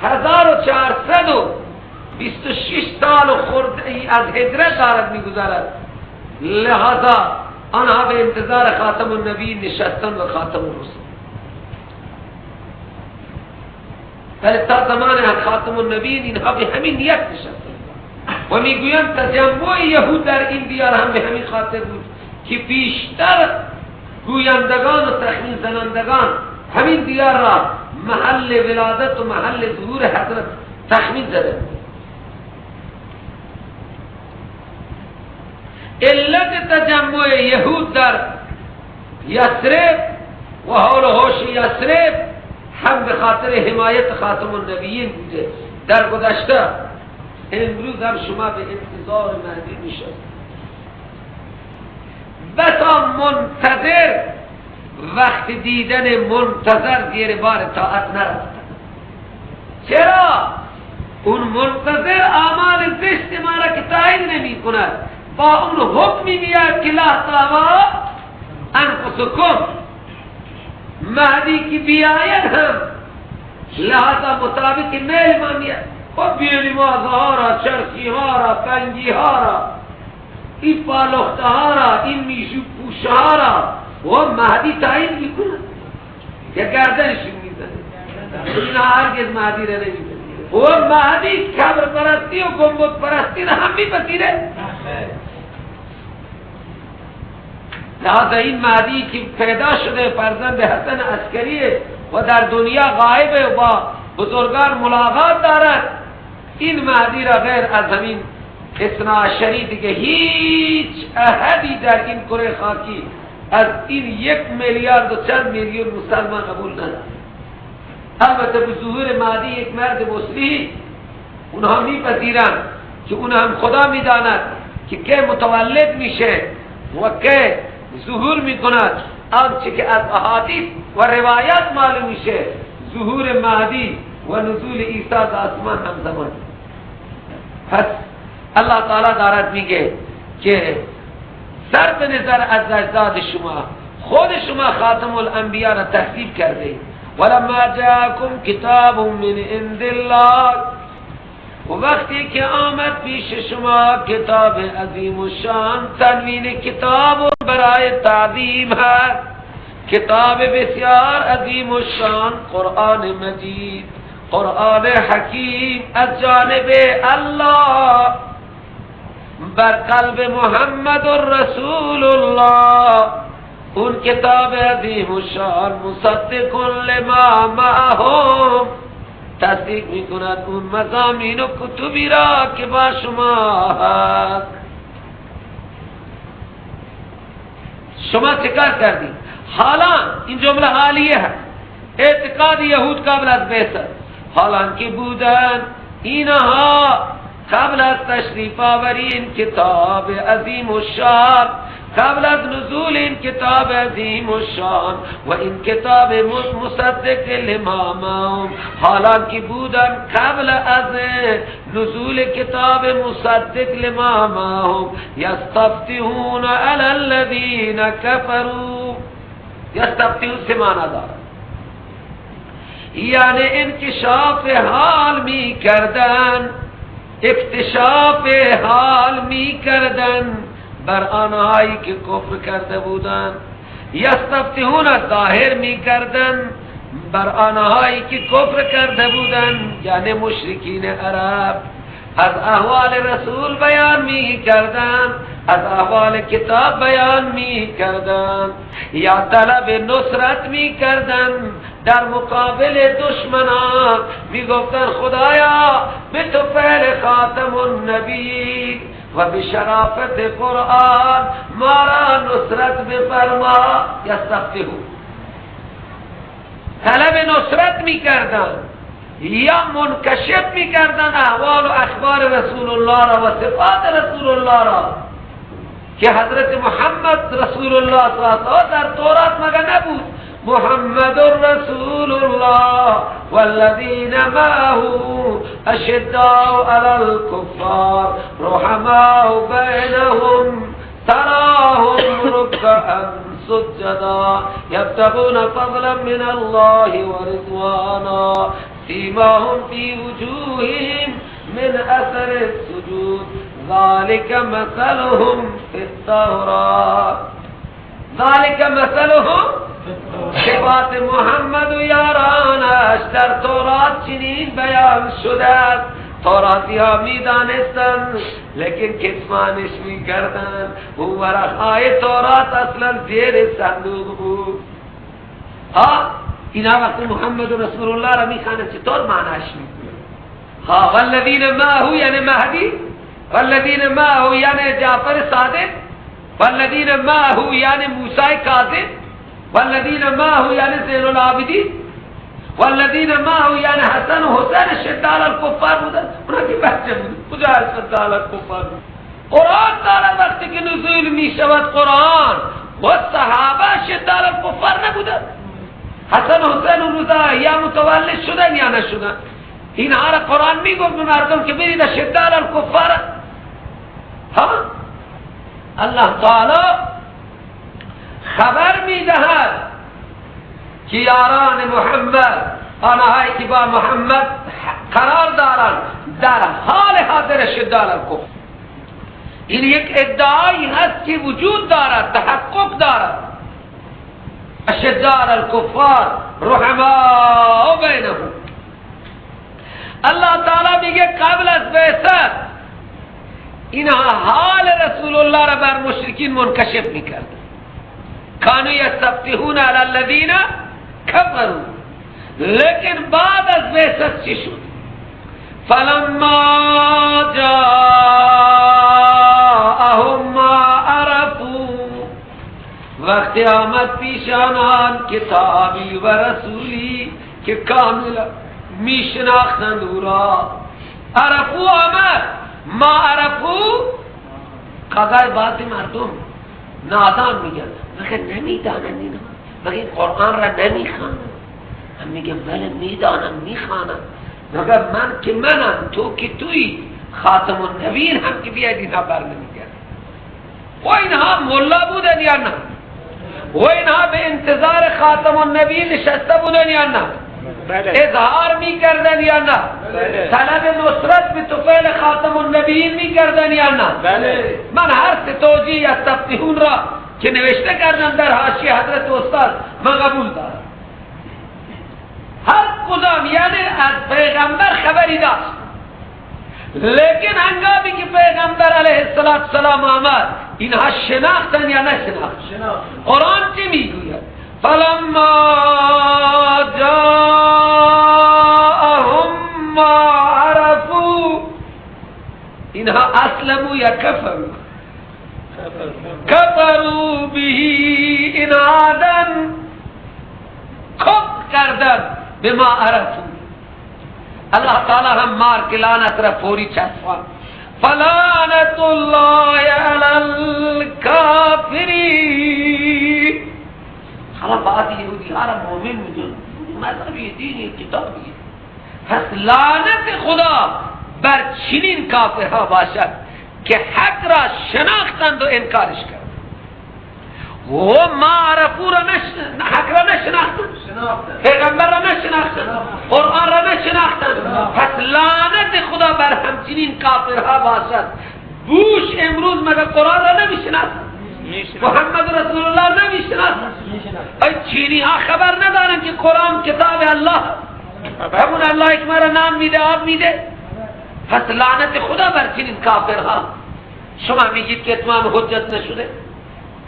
1426 سال خورده ای از هجرت دارد میگذارد، لہذا آنها به انتظار خاتم النبیین نشستن و خاتم الرسول. ولی تا زمان خاتم النبیین اینها به همین نیت نشستن و میگویند تجمع یهود در این دیار هم به همین خاطر بود که بیشتر گویندگان و تخمین زنندگان همین دیار را محل ولادت و محل ظهور حضرت تخمین زده. علت تجمع یهود در یثرب و حول و حوش یثرب هم به خاطر حمایت خاتم النبیین بوده. در گذشته امروز هم شما به انتظار مهدی میشد. بسا منتظر وقت دیدن منتظر زیر بار طاعت نرفتن. چرا؟ اون منتظر اعمال زشت ما را که تایید نمی کند، با اون حکمی میاد که لا تهوا انفسکم، مهدی کی بیاید هم لحظه مطابق میل ما میاد. خب بیلی مازه ها را، چرخی ها را، پنگی ها را، این پالخته ها را، این میشو پوشه ها را و مهدی تایید میکنه. یا گردنشون میزنه. اینا هرگز مهدی را نمیزنه. و مهدی کبر پرستی و گنبد پرستی را هم میپذیره. لذا این مهدی که پیدا شده فرزند حسن عسکریه و در دنیا غایبه و با بزرگان ملاقات دارد، این مهدی را غیر از همین اثنا عشری دیگه هیچ احدی در این کره خاکی از این 1 میلیارد و چند میلیون مسلمان قبول ندارد. البته به ظهور مهدی یک مرد مسیحی اونها میپذیرند که اون هم خدا میداند که متولد میشه و که ظهور میکند. آنچه که از احادیث و روایات معلوم میشه ظهور مهدی و نزول عیسی از آسمان همزمان. پس الله تعالی دارد میگه که صرف نظر از اجداد شما، خود شما خاتم الانبیا را تکذیب کرده. ولما جاءکم کتاب من عند الله، و وقتی که آمد پیش شما کتاب عظیم و شان، تنوین کتاب برای تعظیم هست، کتاب بسیار عظیم و شان، قرآن مجید، قرآن حکیم از جانب الله بر قلب محمد رسول الله. اون کتاب عظیم و شان مصدق لما معهم، تصدیق میکند اون مضامین و کتبی را که با شما هست. شما چکار کردید؟ حالا این جمله حالیه هست، اعتقاد یهود قبل از بعثت، حالا که بودن اینها قبل از تشریف آوری این کتاب عظیم و شان، قبل از نزول این کتاب عظیم و شان و این کتاب مصدق لما معهم، حالا که بودن قبل از نزول کتاب مصدق لما معهم، یستفتحون علی الذین کفروا. یستفتحون سه معنی دارد، یعنی انکشاف حال می کردن، اکتشاف حال می کردن بر آنهایی که کفر کرده بودند. یستفتحون ظاهر می کردن بر آنهایی که کفر کرده بودند، یعنی مشرکین عرب. از احوال رسول بیان می کردن، از احوال کتاب بیان می کردن، یا طلب نصرت می کردن در مقابل دشمنان. می گفتن خدایا به تو فعل خاتم النبی و به شرافت قرآن ما را نصرت بفرما. یستفتحون، طلب نصرت می کردن یا منکشف می کردن احوال و اخبار رسول الله را و صفات رسول الله را که حضرت محمد رسول الله صلی الله علیه و آله در تورات مگه نبود؟ محمد رسول الله والذین معه اشداء علی الکفار رحماء بینهم تراهم رکعا سجدا یبتغون فضلا من الله ورضوانا سیماهم فی وجوههم من اثر السجود ذلك مثلهم فی التوراة. ذلك مثلهم، صفات محمد و یارانش در تورات چنین بیان شده است. توراتی ها می دانستند لیکن کتمانش می کردن. او ورقهای تورات اصلا زیر صندوق بود. اینا وقتی محمد رسول الله را می خوانند چطور معنیش می کنند؟ والذین معه یعنی مهدی، والذین معه یعنی جعفر صادق، والذین معه یعنی موسی کاظم، والذین معه یعنی زین العابدین، والذین معه یعنی حسن و حسین شدال الکفار بودن. اونا که بچه بود کجا شدال الکفار بود؟ قرآن دارد وقتی که نزول می شود قرآن و صحابه شدال الکفار نبودن. حسن و حسین و رضا یا متولد شدن یا نشدن. اینها را قرآن می گفت به مردم که برید شدال الکفار. الله تعالی خبر می دهد که یاران محمد، آنهایی که با محمد قرار دارند، در حال حاضر شدال الکفر. این یک ادعایی هست که وجود دارد، تحقق دارد. اشداء الکفار رحماء بینهم. الله تعالی میگه قبل از بعثت اینها حال رسول الله را بر مشرکین منکشف میکرد. کانوا یستفتحون علی الذین کفروا. لیکن بعد از بعثت چی شد؟ فلما جاءهم ما عرفوا، وقتی آمد پیش آنان کتابی و رسولی که کاملا میشناختند او را. عرفو آمد، ما عرفو قضای بعضی مردم نادان میگن مگر نمیدانن اینا، مگر این قرآن را نمیخوانن. هم میگن بله میدانم میخوانم، مگر من که منم، تو که توی، خاتم النبیین هم که بیاید اینها بر نمیگرد. و اینها ملا بودن یا نه؟ و اینها به انتظار خاتم النبیین نشسته بودن یا نه؟ اظهار میکردن یا نه؟ طلب نصرت به طفیل خاتم النبیین میکردن یا نه؟ من هر سه توجیه یستفتحون را که نوشته کردن در حاشیه حضرت استاد من قبول دارم. هر کدام یعنی از پیغمبر خبری داشت، لیکن هنگامی که پیغمبر علیه السلام آمد اینها شناختن یا نشناختن؟ قرآن چی میگوید؟ فلما جاءهم ما عرفوا، اینها اسلموا یا کفروا؟ کفروا به، اناداً کفر کردن به ما عرفوا. اللہ تعالی هم مار که لعنت را فوری چسبان. فلعنت الله علی الکافرین. حالا بعضی یهودی ها را مومن میدون، مذهبی دینی کتابی، پس لعنت خدا بر چنین کافرها باشد که حق را شناختند و انکارش کرد. و ما عرفو را حق را نشناختند، پیغمبر را نشناختند، قرآن را نشناختند. پس لعنت خدا بر همچنین کافرها باشد. بوش امروز مگر قرآن را نمیشناسد، محمد رسول الله نمیشناسد. ای چینی ها خبر ندارن که قرآن کتاب الله، همون الله که ما را نام میده، آب میده. پس لعنت خدا بر چنین کافرها. شما میگید که اتمام حجت نشده؟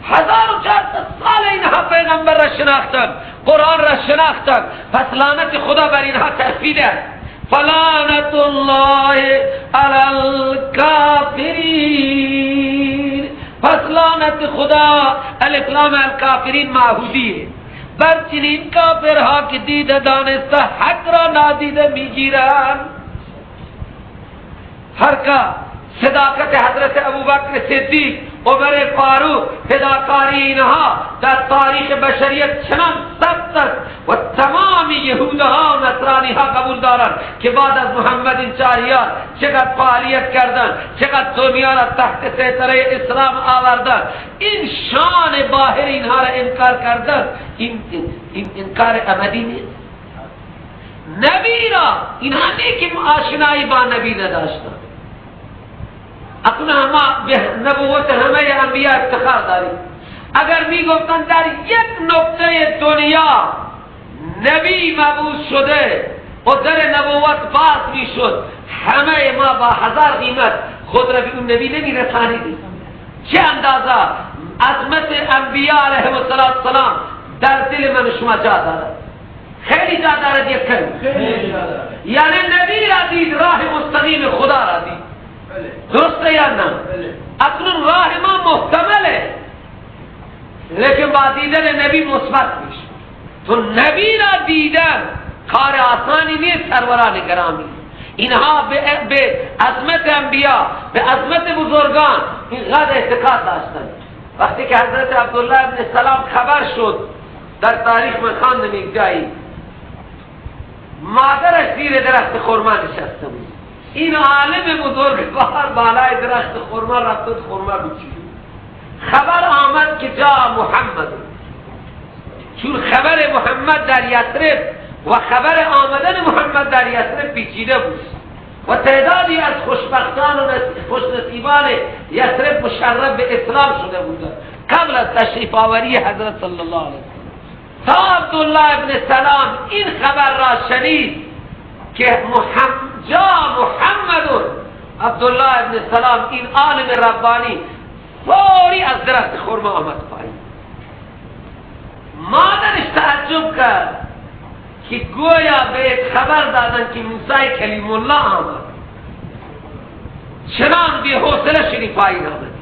1400 سال اینها پیغمبر را شناختن، قرآن را شناختن، پس لعنت خدا بر اینها تثبیت است. فلعنت الله علی الکافرین. پس لعنت خدا، الف لام الکافرین معهودیه، بر چنین کافرها که دیده دانسته حق را نادیده میگیرند. هر که صداقت حضرت ابوبکر صدیق، عمر فاروق، فداکاری اینها در تاریخ بشریت چنان ثبت است و تمام یهودها و نصرانی ها قبول دارند که بعد از محمد این چهاریار چقدر فعالیت کردند، چقدر دنیا را تحت سیطره اسلام آوردند. این شان باهر اینها را انکار کردند. این انکار عمدی نیست. نبی را اینها نیکی آشنایی با نبی نداشتند. اقنا ما به نبوت همه انبیاء افتخار داریم. اگر می گفتن در یک نقطه دنیا نبی مبعوث شده و در نبوت باز می شد، همه ما با 1000 قیمت خود را به اون نبی نمی رسانیدیم. چه اندازه عظمت انبیاء علیهم السلام در دل من شما جا دارد؟ خیلی جا دارد. یک کلمه یعنی نبی را دید، راه مستقیم خدا را دید. درسته یا نه؟ اکنون راه ما محتمله، لیکن با دیدن نبی مثبت میشه. تو نبی را دیدن کار آسانی نیست سروران گرامی. اینها به عظمت انبیا، به عظمت بزرگان اینقدر اعتقاد داشتن. وقتی که حضرت عبدالله ابن سلام خبر شد، در تاریخ من خواندم یک جایی، مادرش زیر درخت خرما نشسته بود. این عالم بزرگوار بالای درخت خرما رفت، خرما بچید. خبر آمد که جا محمد. چون خبر محمد در یثرب و خبر آمدن محمد در یثرب پیچیده بود و تعدادی از خوشبختان و خوشنصیبان یثرب مشرف به اسلام شده بودند قبل از تشریف آوری حضرت صلی الله علیه وسلم. تا عبدالله ابن سلام این خبر را شنید که محمد عبدالله ابن سلام این عالم ربانی فوری از درخت خرما آمد پایین. مادرش تعجب کرد که گویا به خبر دادن که موسی کلیم الله آمد، چنان بی حوصله شدی پایین آمدی،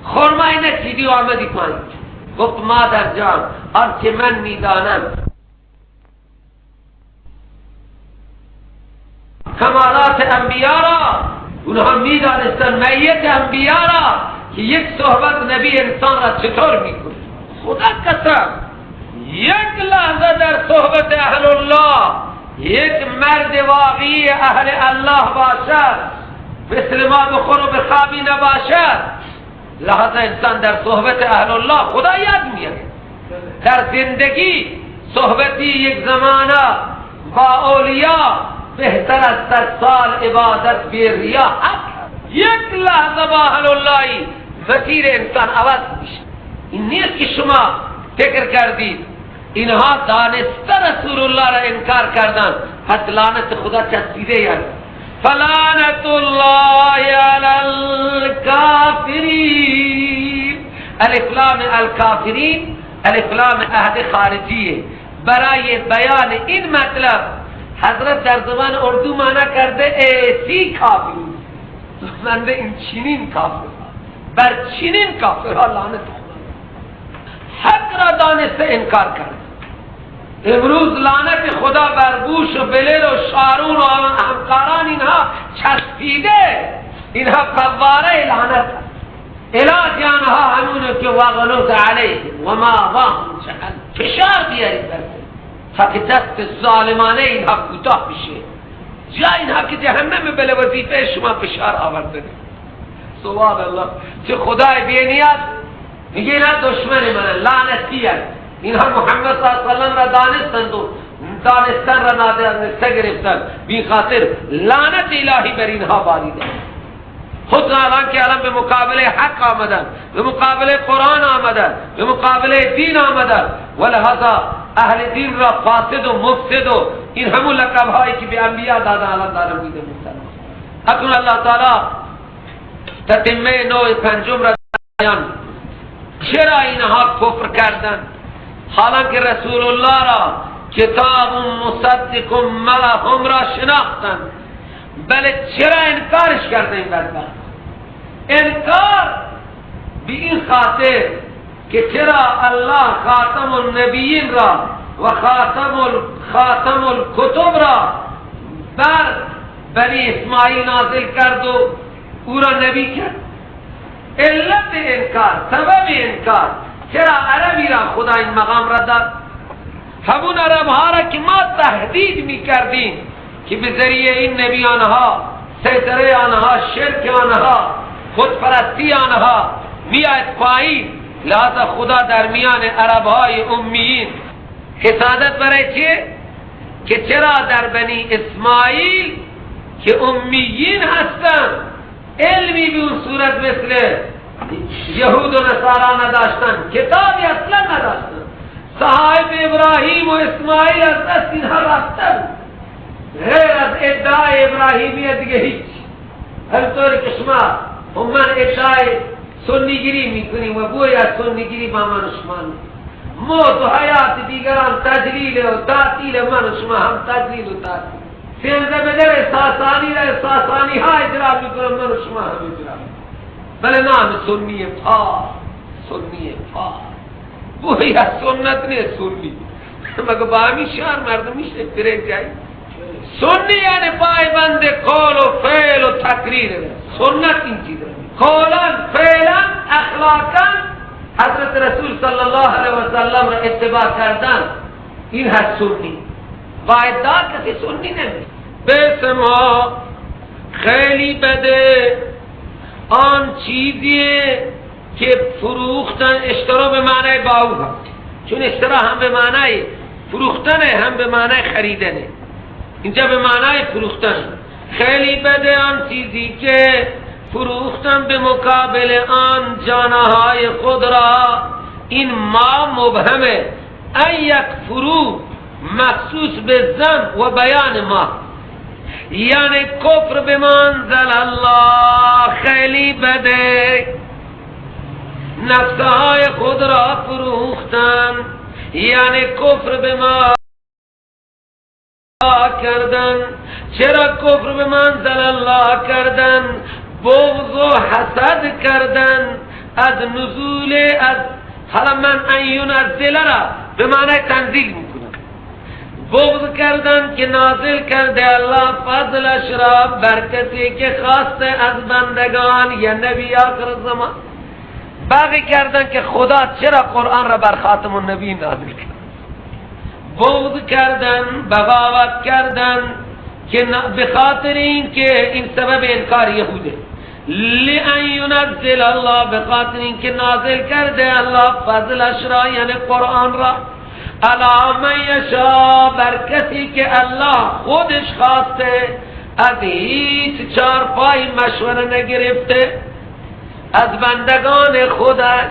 خرمای نچیدی و آمدی پایین. گفت مادر جان آنچه من میدانم کمالات انبیا را، اونها میدانستن میت انبیا را که یک صحبت نبی انسان را چطور میکنه. خدا قسم یک لحظه در صحبت اهل الله یک مرد واقعی اهل الله باشد، مثل ما بخور و بخوابی نباشد، لحظه انسان در صحبت اهل الله خدا یاد میاره. در زندگی صحبتی یک زمانه با اولیاء بهتر از 100 سال عبادت بی ریا. یک لحظه با اهل اللهی مسیر انسان عوض میشه. این نیست که شما فکر کردید اینها دانسته رسول الله را انکار کردن پس لعنت خدا چسبیده یاد. فلعنت الله علی الکافرین. الف لام الکافرین الف لام عهد خارجیه. برای بیان این مطلب حضرت در زبان اردو معنی کرده ایسی کافرین، منده این چنین کافر، بر چنین کافرها لعنت حق را دانسته انکار کرد. امروز لعنت خدا بر بوش و بلل و شارون و همکاران اینها چسبیده، اینها قواره لعنت. علاج آنها همونه که وغلوظ علیه و ما واهم چقدر فشار بیارید برده تا که دست ظالمانه اینها کوتاه بشه، جا اینها که جهنم بله وظیفه شما فشار آورده. سبحان الله، چه خدای بینیت میگه اینا دشمن من لعنتی هست. اینها محمد صلی اللہ علیہ وسلم را دانستند و دانستن را نادانسته گرفتند، بی خاطر لعنت الهی بر اینها باریده. خود الان که الان به مقابله حق آمدن، به مقابله قرآن آمدن، به مقابله دین آمدن، ولهذا اهل دین را فاسد و مفسد و این همون لقب هایی که به انبیاء دادن الان دارن میده مسلمان. اکنون الله تعالی تتمه نوع پنجم را بیان. چرا اینها کفر کردن حالا که رسول الله را کتاب مصدق معهم را شناختن؟ بله چرا انکارش کردن این بدبخت؟ انکار به این خاطر که چرا الله خاتم النبیین را و خاتم الکتب را بر بنی اسماعیل نازل کرد و او را نبی کرد. علت انکار، سبب انکار، چرا عربی را خدا این مقام را داد؟ همون عرب ها را که ما تهدید می کردیم که به ذریعه این نبی آنها، سیطره آنها، شرک آنها، خودپرستی آنها میاد پایین، لذا خدا در میان عرب های امیین حسادت برای چه؟ که چرا در بنی اسماعیل که امیین هستند علمی به اون صورت مثل یهود و نصارا نداشتن، کتابی اصلا نداشتن، صحائف ابراهیم و اسماعیل از دست اینها رفتن، غیر از ادعای ابراهیمیت دیگه هیچ. همطور که شما من ادعای سنیگیری میکنیم و گویا سنیگیری با من و شما موت و حیات دیگران تجلیل و تعطیل، من و شما هم تجلیل و تعطیل. سینزه بدر ساسانی را ساسانی ها اجرا میکنم، من و شما هم اجرا میکنم. بله نام سنی پاک، سنی پاک گویا سنت نه سنی، مگه با همی شهر مردم میشه بره جایی. سنی یعنی پایبند قول و فعل و تقریر. سنت این چیز قولا فعلا اخلاقا حضرت رسول صلی الله علیه و سلم را اتباع کردن، این هست سنی. با ادعا کسی سنی نمی. به ما خیلی بده آن چیزیه که فروختن، اشترا به معنی باو هست، چون اشترا هم به معنی فروختنه هم به معنی خریدنه، اینجا به معنی فروختن. خیلی بده آن چیزی که فروختن به مقابل آن جانهای خود را. این ما مبهمه، ان یکفروا مخصوص به زن و بیان ما، یعنی کفر به منزل الله خیلی بده، نفسهای خود را فروختن، یعنی کفر به ما کردن. چرا کفر به منزل الله کردن؟ بغض و حسد کردن از نزول، از حالا من ان ینزل را به معنی تنزیل میکنم، بغض کردن که نازل کرده الله فضلش را بر کسی که خواسته از بندگان یا نبی آخر زمان. باقی کردن که خدا چرا قرآن را بر خاتم النبی نازل کرد. بغض کردن، بغاوت کردن که به خاطر این که این سبب انکار یهوده. لئن ینزل الله، به خاطر این که نازل کرده الله فضلش را یعنی قرآن را علی من یشاء بر کسی که الله خودش خواسته، از هیچ چارپای مشوره نگرفته از بندگان خودش.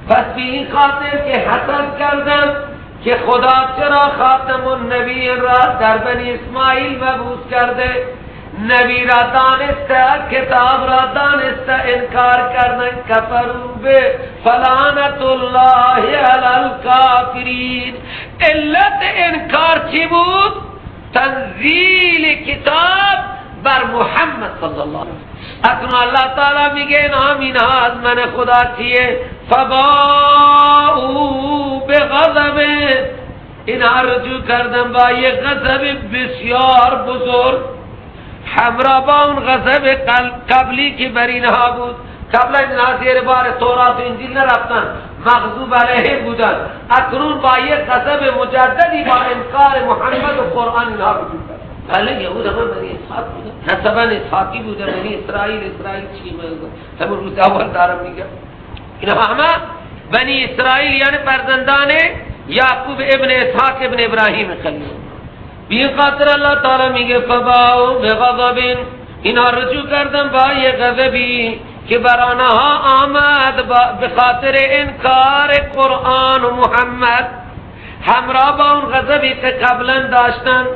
پس به این خاطر که حسد کردن که خدا چرا خاتم النبی را در بنی اسماعیل مبعوث کرده، نبی را دانسته، کتاب را دانسته، انکار کردن. کفروا به فلعنت الله علی الکافرین. علت انکار چی بود؟ تنزیل کتاب بر محمد صلی الله علیه وسلم. اکنون الله تعالی میگه اینها از من خدا چیه؟ فباؤوا بغضب، اینها رجوع کردن با یک غضب بسیار بزرگ، همراه با اون غضب قبلی که بر اینها بود. قبل اینها زیر بار تورات و انجیل نرفتن، مغضوب علیه بودن. اکنون با یک غضب مجددی با انکار محمد و قرآن اینها وجود دارد. بله یهود همه بنی اسحاق بودن، نسبا اسحاقی بودن، بنی اسرائیل چی همون روز اول دارم میگم. اینها همه بنی اسرائیل یعنی فرزندان یعقوب ابن اسحاق ابن ابراهیم خلیل. بی خاطر الله تعالی میگه فباؤوا بغضب، اینها رجوع کردن با یک غضبی که بر آنها آمد به خاطر انکار قرآن و محمد، همراه با اون غضبی که قبلا داشتن.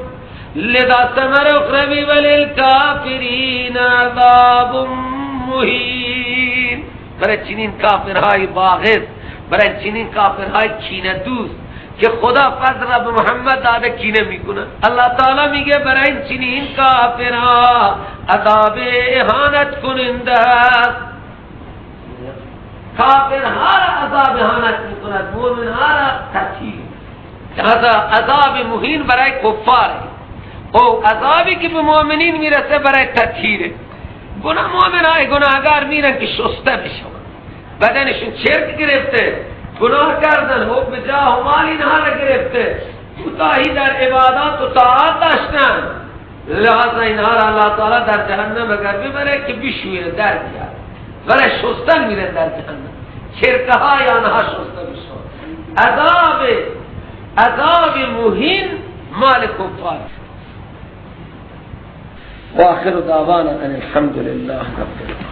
لذا ثمر اخروی وللکافرین عذاب مهین. برای چنین کافرهای باغض، برای چنین کافرهای کینه دوست که خدا فضل را به محمد داده کینه میکنه، الله تعالی میگه برای این چنین کافرها عذاب اهانت کننده است. کافرها را عذاب اهانت میکند، مومنها را تطهیر. عذاب مهین برای کفار، او عذابی که به مؤمنین میرسه برای تطهیره. مومنای گناهگار میرن که شسته بشون، بدنشون چرک گرفته، گناه کردن، حب جاه و مال اینها را گرفته، کوتاهی در عبادات و طاعات داشتن، لحاظا اینها را الله تعالی در جهنم اگر ببره که بشویه در بیاد، برای شستن میره در جهنم، چرکه های آنها شسته بشون. عذاب مهین مال کفار. و آخر دعوانا ان الحمد لله رب العالمین.